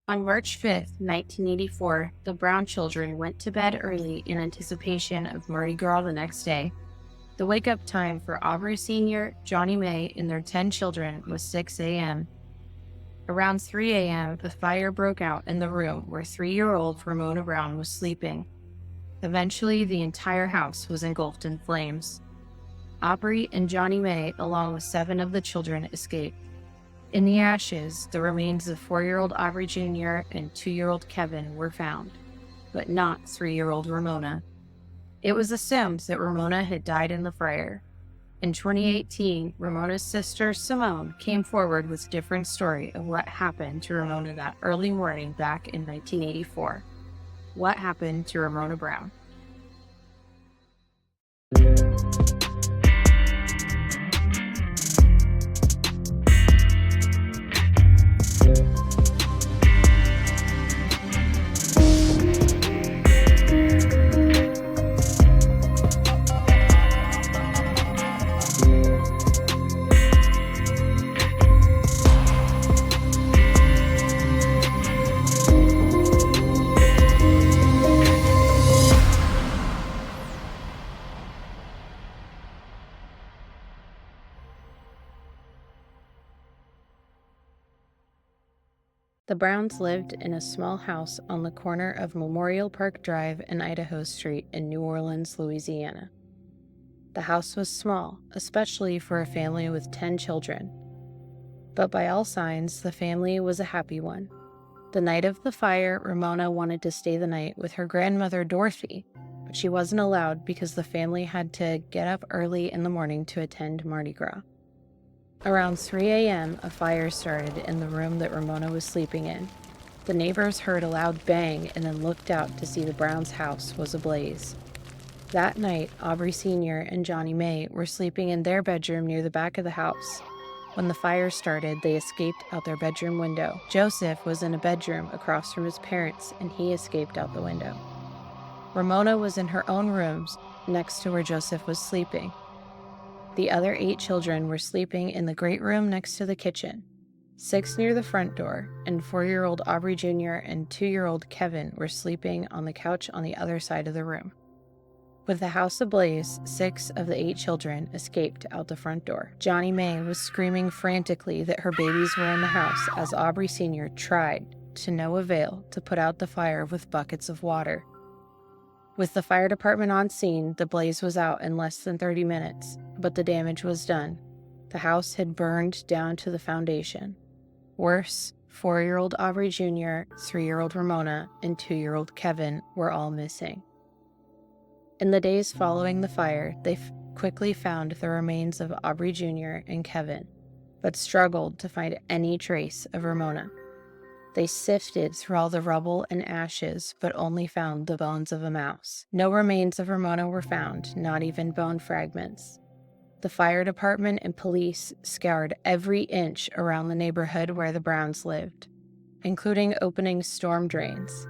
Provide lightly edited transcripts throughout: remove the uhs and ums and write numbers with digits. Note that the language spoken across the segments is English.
On March 5th, 1984, the Brown children went to bed early in anticipation of Mardi Gras the next day. The wake-up time for Aubrey Senior, Johnny Mae, and their 10 children was 6 a.m. Around 3 a.m., a fire broke out in the room where 3-year-old Ramona Brown was sleeping. Eventually, the entire house was engulfed in flames. Aubrey and Johnny Mae, along with 7 of the children, escaped. In the ashes, the remains of 4-year-old Aubrey Junior and 2-year-old Kevin were found, but not 3-year-old Ramona. It was assumed that Ramona had died in the fire. In 2018, Ramona's sister Simone came forward with a different story of what happened to Ramona that early morning back in 1984. What happened to Ramona Brown? The Browns lived in a small house on the corner of Memorial Park Drive and Idaho Street in New Orleans, Louisiana. The house was small, especially for a family with 10 children. But by all signs, the family was a happy one. The night of the fire, Ramona wanted to stay the night with her grandmother Dorothy, but she wasn't allowed because the family had to get up early in the morning to attend Mardi Gras. Around 3 a.m., a fire started in the room that Ramona was sleeping in. The neighbors heard a loud bang and then looked out to see the Browns' house was ablaze. That night, Aubrey Senior and Johnny Mae were sleeping in their bedroom near the back of the house. When the fire started, they escaped out their bedroom window. Joseph was in a bedroom across from his parents, and he escaped out the window. Ramona was in her own rooms next to where Joseph was sleeping. The other 8 children were sleeping in the great room next to the kitchen. 6 near the front door, and 4-year-old Aubrey Junior and 2-year-old Kevin were sleeping on the couch on the other side of the room. With the house ablaze, 6 of the 8 children escaped out the front door. Johnny Mae was screaming frantically that her babies were in the house as Aubrey Senior tried, to no avail, to put out the fire with buckets of water. With the fire department on scene, the blaze was out in less than 30 minutes, but the damage was done. The house had burned down to the foundation. Worse, 4-year-old Aubrey Jr., 3-year-old Ramona, and 2-year-old Kevin were all missing. In the days following the fire, they quickly found the remains of Aubrey Jr. and Kevin, but struggled to find any trace of Ramona. They sifted through all the rubble and ashes, but only found the bones of a mouse. No remains of Ramona were found, not even bone fragments. The fire department and police scoured every inch around the neighborhood where the Browns lived, including opening storm drains.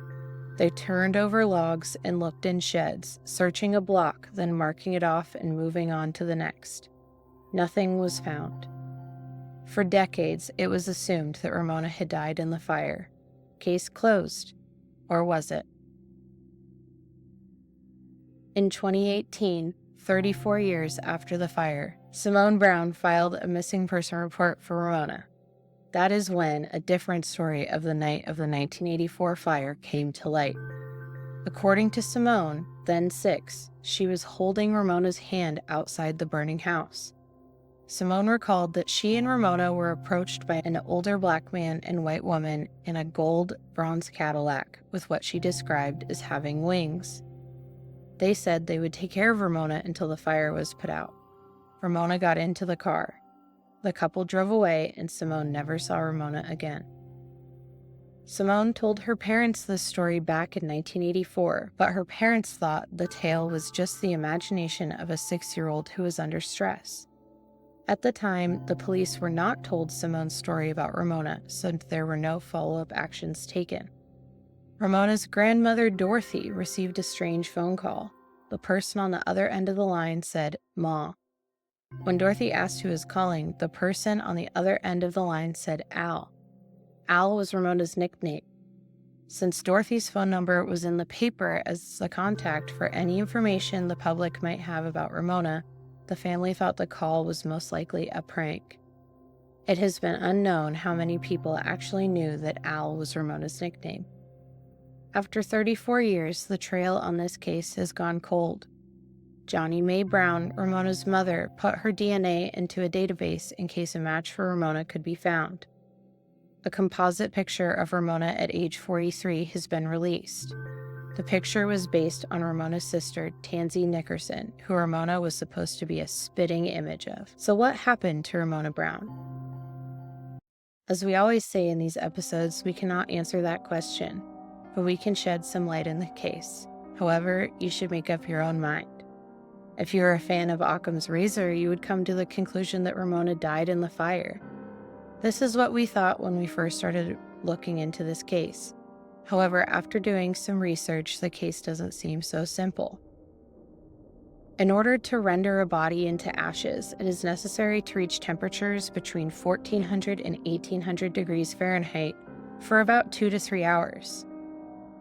They turned over logs and looked in sheds, searching a block, then marking it off and moving on to the next. Nothing was found. For decades, it was assumed that Ramona had died in the fire. Case closed. Or was it? In 2018, 34 years after the fire, Simone Brown filed a missing person report for Ramona. That is when a different story of the night of the 1984 fire came to light. According to Simone, then 6, she was holding Ramona's hand outside the burning house. Simone recalled that she and Ramona were approached by an older black man and white woman in a gold bronze Cadillac with what she described as having wings. They said they would take care of Ramona until the fire was put out. Ramona got into the car. The couple drove away, and Simone never saw Ramona again. Simone told her parents this story back in 1984, but her parents thought the tale was just the imagination of a 6-year-old who was under stress. At the time, the police were not told Simone's story about Ramona, so there were no follow-up actions taken. Ramona's grandmother, Dorothy, received a strange phone call. The person on the other end of the line said, "Ma." When Dorothy asked who was calling, the person on the other end of the line said, "Al." Al was Ramona's nickname. Since Dorothy's phone number was in the paper as a contact for any information the public might have about Ramona, the family thought the call was most likely a prank. It has been unknown how many people actually knew that Al was Ramona's nickname. After 34 years, the trail on this case has gone cold. Johnnie Mae Brown, Ramona's mother, put her DNA into a database in case a match for Ramona could be found. A composite picture of Ramona at age 43 has been released. The picture was based on Ramona's sister, Tansy Nickerson, who Ramona was supposed to be a spitting image of. So what happened to Ramona Brown? As we always say in these episodes, we cannot answer that question, but we can shed some light in the case. However, you should make up your own mind. If you're a fan of Occam's razor, you would come to the conclusion that Ramona died in the fire. This is what we thought when we first started looking into this case. However, after doing some research, the case doesn't seem so simple. In order to render a body into ashes, it is necessary to reach temperatures between 1400 and 1800 degrees Fahrenheit for about 2 to 3 hours.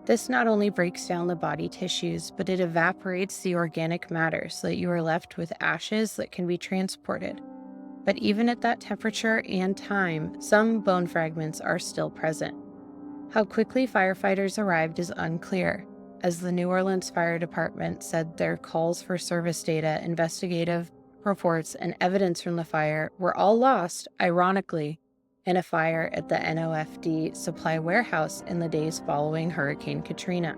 This not only breaks down the body tissues, but it evaporates the organic matter so that you are left with ashes that can be transported. But even at that temperature and time, some bone fragments are still present. How quickly firefighters arrived is unclear, as the New Orleans Fire Department said their calls for service data, investigative reports, and evidence from the fire were all lost, ironically, in a fire at the NOFD supply warehouse in the days following Hurricane Katrina.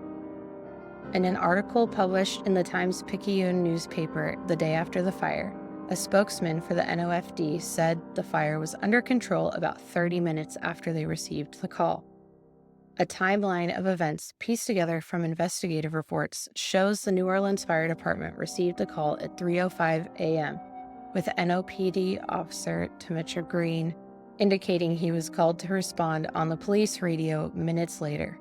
In an article published in the Times-Picayune newspaper the day after the fire, a spokesman for the NOFD said the fire was under control about 30 minutes after they received the call. A timeline of events pieced together from investigative reports shows the New Orleans Fire Department received the call at 3:05 a.m., with NOPD officer Tamisha Green indicating he was called to respond on the police radio minutes later.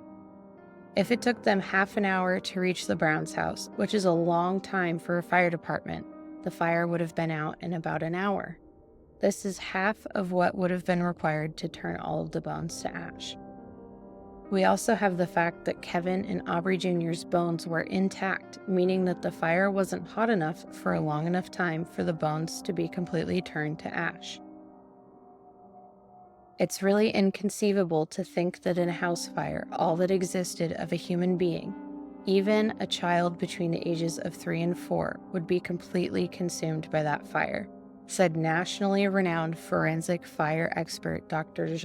If it took them half an hour to reach the Browns' house, which is a long time for a fire department, the fire would have been out in about an hour. This is half of what would have been required to turn all of the bones to ash. We also have the fact that Kevin and Aubrey Junior's bones were intact, meaning that the fire wasn't hot enough for a long enough time for the bones to be completely turned to ash. It's really inconceivable to think that in a house fire, all that existed of a human being, even a child between the ages of 3 and 4, would be completely consumed by that fire, said nationally renowned forensic fire expert Dr.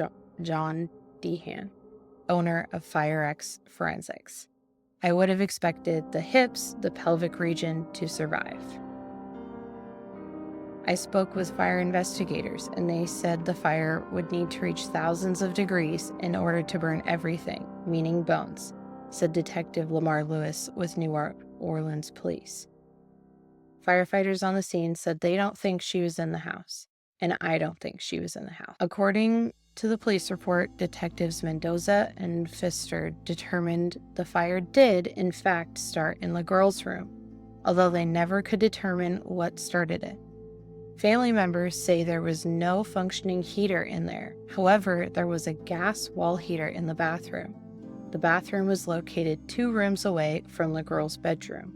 John Dehan, owner of FireX Forensics. I would have expected the hips, the pelvic region, to survive. I spoke with fire investigators, and they said the fire would need to reach thousands of degrees in order to burn everything, meaning bones, said Detective Lamar Lewis with New Orleans Police. Firefighters on the scene said they don't think she was in the house, and I don't think she was in the house. According to the police report, Detectives Mendoza and Pfister determined the fire did, in fact, start in the girls' room, although they never could determine what started it. Family members say there was no functioning heater in there. However, there was a gas wall heater in the bathroom. The bathroom was located 2 rooms away from the girls' bedroom.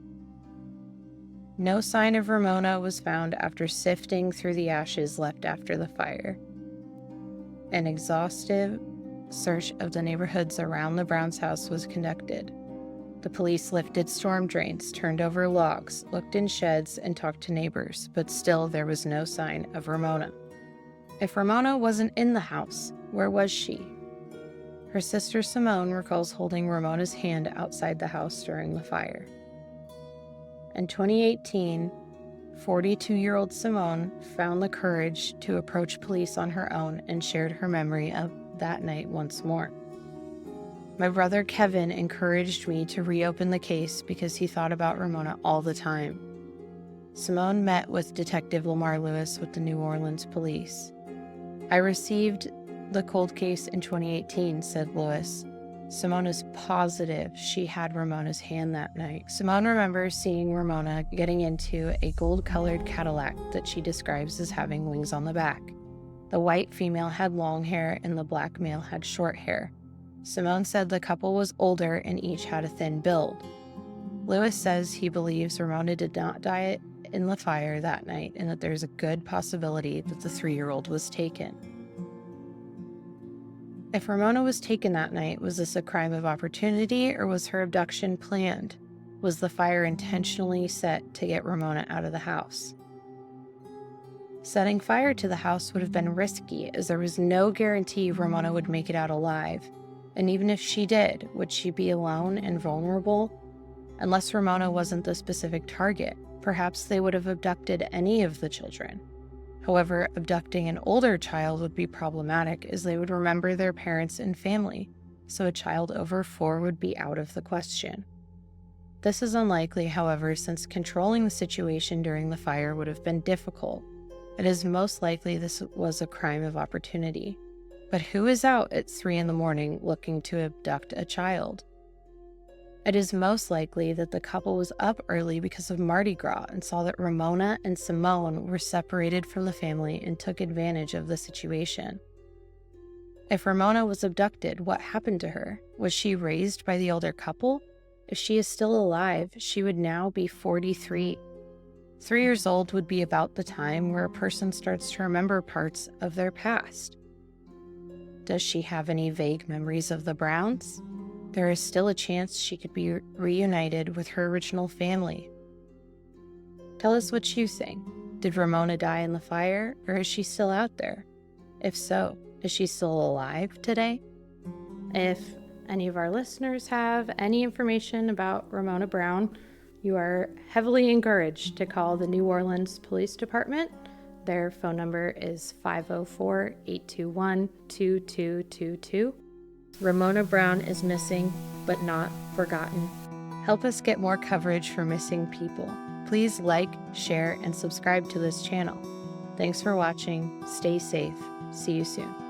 No sign of Ramona was found after sifting through the ashes left after the fire. An exhaustive search of the neighborhoods around the Browns' house was conducted. The police lifted storm drains, turned over logs, looked in sheds, and talked to neighbors, but still there was no sign of Ramona. If Ramona wasn't in the house, where was she? Her sister Simone recalls holding Ramona's hand outside the house during the fire. In 2018, 42-year-old Simone found the courage to approach police on her own and shared her memory of that night once more. My brother Kevin encouraged me to reopen the case because he thought about Ramona all the time. Simone met with Detective Lamar Lewis with the New Orleans Police. I received the cold case in 2018, said Lewis. Simone is positive she had Ramona's hand that night. Simone remembers seeing Ramona getting into a gold-colored Cadillac that she describes as having wings on the back. The white female had long hair and the black male had short hair. Simone said the couple was older and each had a thin build. Lewis says he believes Ramona did not die in the fire that night and that there's a good possibility that the 3-year-old was taken. If Ramona was taken that night, was this a crime of opportunity or was her abduction planned? Was the fire intentionally set to get Ramona out of the house? Setting fire to the house would have been risky, as there was no guarantee Ramona would make it out alive. And even if she did, would she be alone and vulnerable? Unless Ramona wasn't the specific target, perhaps they would have abducted any of the children. However, abducting an older child would be problematic, as they would remember their parents and family, so a child over 4 would be out of the question. This is unlikely, however, since controlling the situation during the fire would have been difficult. It is most likely this was a crime of opportunity. But who is out at 3 a.m. looking to abduct a child? It is most likely that the couple was up early because of Mardi Gras and saw that Ramona and Simone were separated from the family and took advantage of the situation. If Ramona was abducted, what happened to her? Was she raised by the older couple? If she is still alive, she would now be 43. 3 years old would be about the time where a person starts to remember parts of their past. Does she have any vague memories of the Browns? There is still a chance she could be reunited with her original family. Tell us what you think. Did Ramona die in the fire, or is she still out there? If so, is she still alive today? If any of our listeners have any information about Ramona Brown, you are heavily encouraged to call the New Orleans Police Department. Their phone number is 504-821-2222. Ramona Brown is missing, but not forgotten. Help us get more coverage for missing people. Please like, share, and subscribe to this channel. Thanks for watching. Stay safe. See you soon.